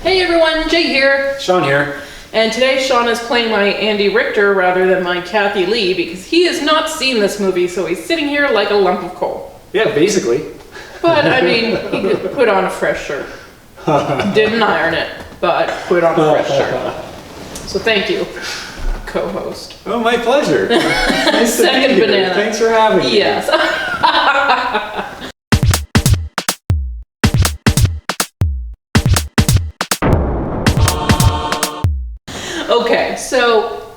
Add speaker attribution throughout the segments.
Speaker 1: Hey everyone, Jay here.
Speaker 2: Sean here.
Speaker 1: And today Sean is playing my Andy Richter rather than my Kathy Lee because he has not seen this movie, so he's sitting here like a lump of coal.
Speaker 2: Yeah, basically.
Speaker 1: But I mean, he could put on a fresh shirt. Didn't iron it, but put on a fresh shirt. So thank you, co-host.
Speaker 2: Oh, my pleasure. Nice to
Speaker 1: Second
Speaker 2: be here.
Speaker 1: banana.
Speaker 2: Thanks for having me.
Speaker 1: Yes. Okay, so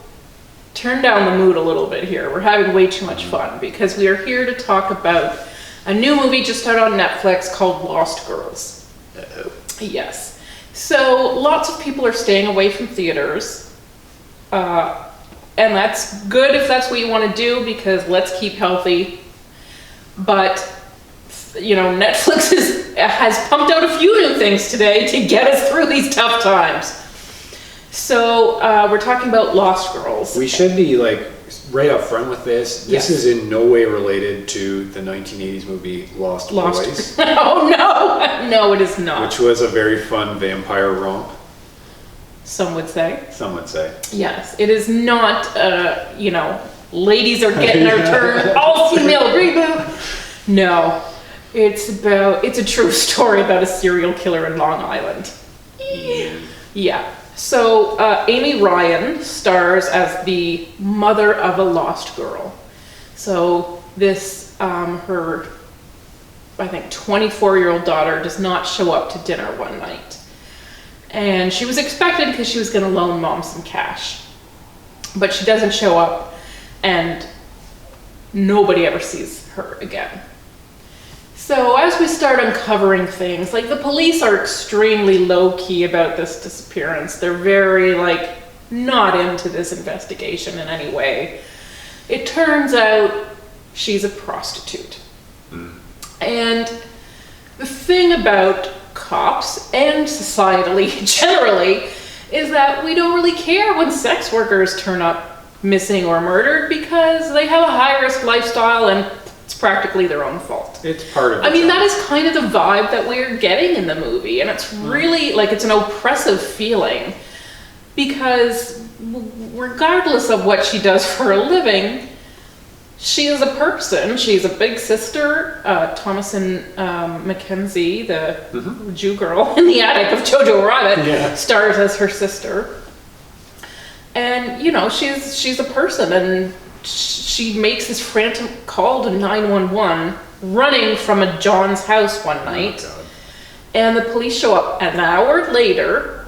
Speaker 1: turn down the mood a little bit here. We're having way too much fun because we are here to talk about a new movie just out on Netflix called Lost Girls.
Speaker 2: Uh-oh.
Speaker 1: Yes. So lots of people are staying away from theaters. And that's good if that's what you want to do because let's keep healthy. But, you know, Netflix has pumped out a few new things today to get us through these tough times. So we're talking about Lost Girls.
Speaker 2: We should be like right up front with this. This is in no way related to the 1980s movie Lost Boys.
Speaker 1: Oh no, no, it is not.
Speaker 2: Which was a very fun vampire romp.
Speaker 1: Some would say.
Speaker 2: Some would say.
Speaker 1: Yes, it is not. You know, ladies are getting their turn. All female reboot. No, it's a true story about a serial killer in Long Island. Yeah. So Amy Ryan stars as the mother of a lost girl. So this, her, I think 24-year-old daughter does not show up to dinner one night. And she was expected because she was going to loan mom some cash. But she doesn't show up and nobody ever sees her again. So as we start uncovering things, like the police are extremely low-key about this disappearance. They're very, like, not into this investigation in any way. It turns out she's a prostitute. And the thing about cops and societally generally is that we don't really care when sex workers turn up missing or murdered because they have a high-risk lifestyle and it's practically their own fault.
Speaker 2: It's part of it.
Speaker 1: I mean, that is kind of the vibe that we're getting in the movie, and it's really, like, it's an oppressive feeling because regardless of what she does for a living, she is a person. She's a big sister. Thomasin McKenzie, the Jew girl in the attic of Jojo Rabbit, stars as her sister. And, you know, she's a person, and she makes this frantic call to 911 running from a John's house one night. And the police show up an hour later.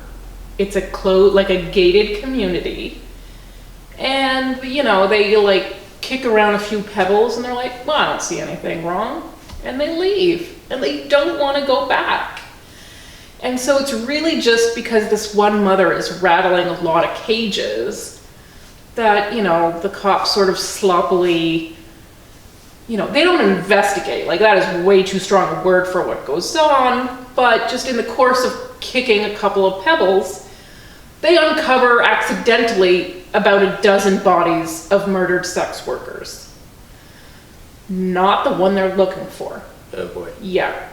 Speaker 1: It's a gated community. And, you know, they like kick around a few pebbles and they're like, well, I don't see anything wrong. And they leave and they don't want to go back. And so it's really just because this one mother is rattling a lot of cages that, you know, the cops sort of sloppily, you know, they don't investigate. Like, that is way too strong a word for what goes on, but just in the course of kicking a couple of pebbles, they uncover accidentally about a dozen bodies of murdered sex workers. Not the one they're looking for.
Speaker 2: Oh boy.
Speaker 1: Yeah.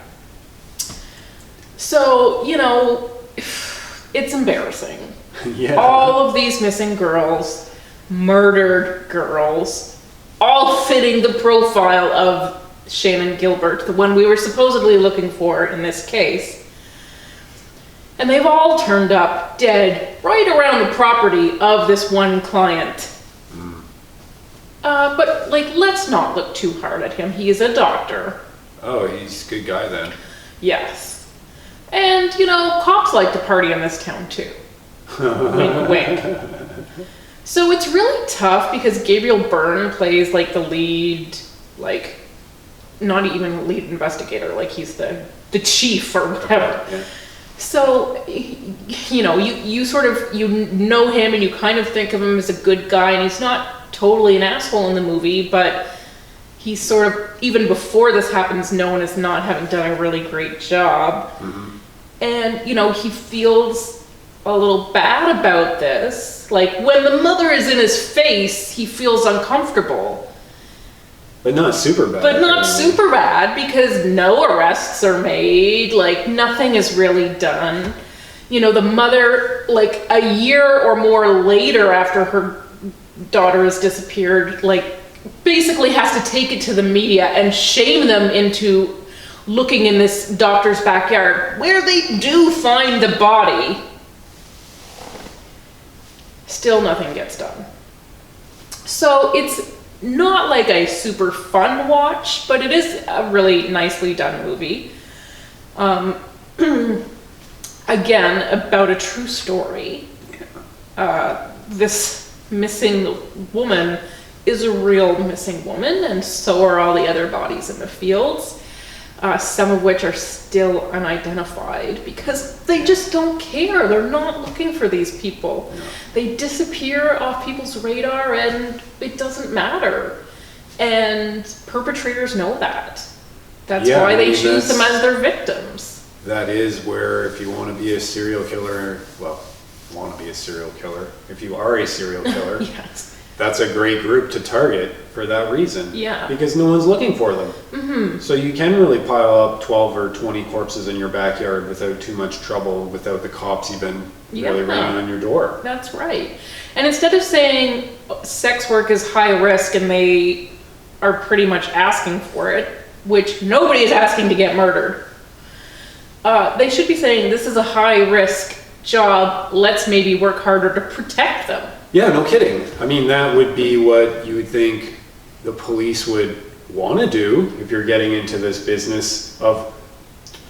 Speaker 1: So, you know, it's embarrassing.
Speaker 2: Yeah.
Speaker 1: All of these missing girls, murdered girls, all fitting the profile of Shannan Gilbert, the one we were supposedly looking for in this case. And they've all turned up dead right around the property of this one client. But, like, let's not look too hard at him. He is a doctor.
Speaker 2: Oh, he's a good guy then.
Speaker 1: Yes. And, you know, cops like to party in this town too. Wink, wink. So it's really tough because Gabriel Byrne plays, like, the lead, like, not even lead investigator, like he's the chief or whatever.
Speaker 2: Okay, yeah.
Speaker 1: So, you know, you sort of, you know him and you kind of think of him as a good guy, and he's not totally an asshole in the movie, but he's sort of, even before this happens, known as not having done a really great job. And, you know, he feels a little bad about this. Like, when the mother is in his face, he feels uncomfortable.
Speaker 2: But not super bad.
Speaker 1: But not super bad because no arrests are made, like nothing is really done. you know, the mother, like a year or more later after her daughter has disappeared, like basically has to take it to the media and shame them into looking in this doctor's backyard where they do find the body. Still nothing gets done. So it's not like a super fun watch, but it is a really nicely done movie. Again, about a true story. This missing woman is a real missing woman, and so are all the other bodies in the fields, some of which are still unidentified because they just don't care. They're not looking for these people.
Speaker 2: No.
Speaker 1: They disappear off people's radar and it doesn't matter. And perpetrators know that. That's why they choose them as their victims.
Speaker 2: That is where, if you want to be a serial killer, well, want to be a serial killer, if you are a serial killer,
Speaker 1: Yes.
Speaker 2: that's a great group to target for that reason.
Speaker 1: Yeah.
Speaker 2: Because no one's looking for them. Mm-hmm. So you can really pile up 12 or 20 corpses in your backyard without too much trouble, without the cops even really ringing on your door.
Speaker 1: That's right. And instead of saying sex work is high risk and they are pretty much asking for it, which nobody is asking to get murdered, they should be saying this is a high risk job, let's maybe work harder to protect them.
Speaker 2: Yeah, no kidding. I mean, that would be what you would think the police would want to do if you're getting into this business of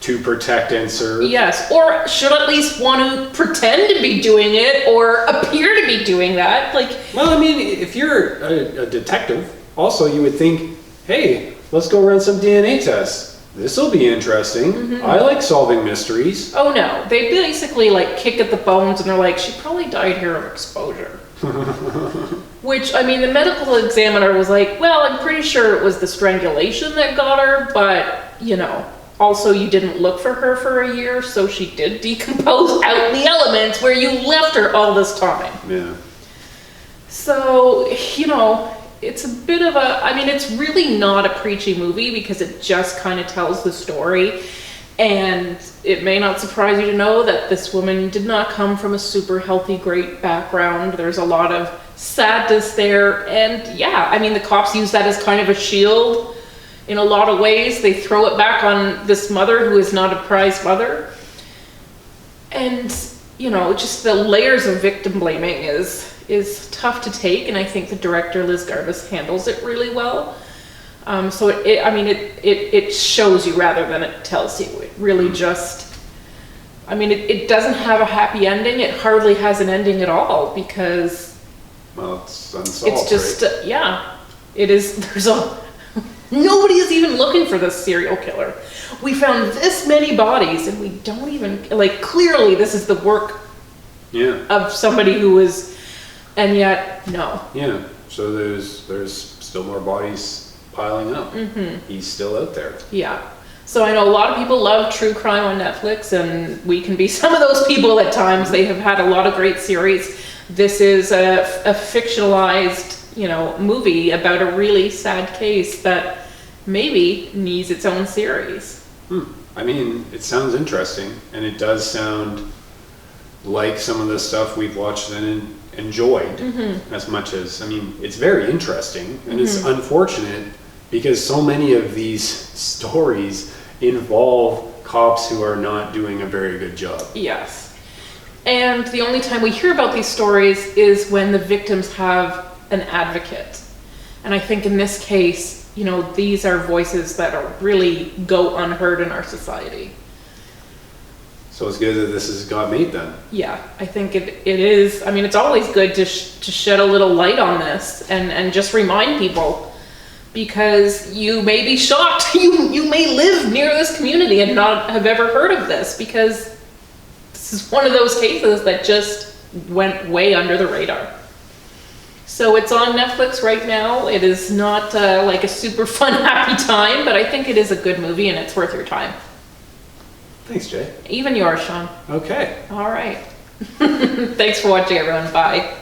Speaker 2: to protect and serve.
Speaker 1: Yes, or should at least want to pretend to be doing it or appear to be doing that. Like,
Speaker 2: well, I mean, if you're a detective, also you would think, hey, let's go run some DNA tests. This will be interesting. Mm-hmm. I like solving mysteries.
Speaker 1: Oh no, they basically like kick at the bones and they're like, she probably died here of exposure. Which, I mean, the medical examiner was like, well, I'm pretty sure it was the strangulation that got her, but, you know, also you didn't look for her for a year, so she did decompose out in the elements where you left her all this time.
Speaker 2: Yeah.
Speaker 1: So, you know, it's a bit of a, I mean, it's really not a preachy movie because it just kind of tells the story. And it may not surprise you to know that this woman did not come from a super healthy, great background. There's a lot of sadness there. And yeah, I mean, the cops use that as kind of a shield in a lot of ways. They throw it back on this mother who is not a prized mother. And, you know, just the layers of victim blaming is tough to take. And I think the director, Liz Garbus, handles it really well. So it shows you rather than it tells you. It really just, I mean, it doesn't have a happy ending. It hardly has an ending at all because,
Speaker 2: well, it's unsolved.
Speaker 1: It's just,
Speaker 2: right?
Speaker 1: Yeah, it is. Nobody is even looking for this serial killer. We found this many bodies and we don't even, like, clearly this is the work of somebody who is, and yet, no.
Speaker 2: Yeah, so there's still more bodies piling up. Mm-hmm. He's still out there.
Speaker 1: Yeah. So I know a lot of people love true crime on Netflix, and we can be some of those people at times. They have had a lot of great series. This is a fictionalized, you know, movie about a really sad case that maybe needs its own series.
Speaker 2: I mean, it sounds interesting, and it does sound like some of the stuff we've watched and enjoyed as much as, I mean, it's very interesting, and it's unfortunate because so many of these stories involve cops who are not doing a very good job.
Speaker 1: Yes. And the only time we hear about these stories is when the victims have an advocate. And I think in this case, you know, these are voices that are really go unheard in our society.
Speaker 2: So it's good that this has got made then. Yeah,
Speaker 1: I think it is. I mean, it's always good to shed a little light on this and just remind people, because you may be shocked. You may live near this community and not have ever heard of this, because this is one of those cases that just went way under the radar. So it's on Netflix right now. It is not like a super fun, happy time, but I think it is a good movie and it's worth your time.
Speaker 2: Thanks, Jay.
Speaker 1: Even yours, Sean.
Speaker 2: Okay.
Speaker 1: All right. Thanks for watching, everyone. Bye.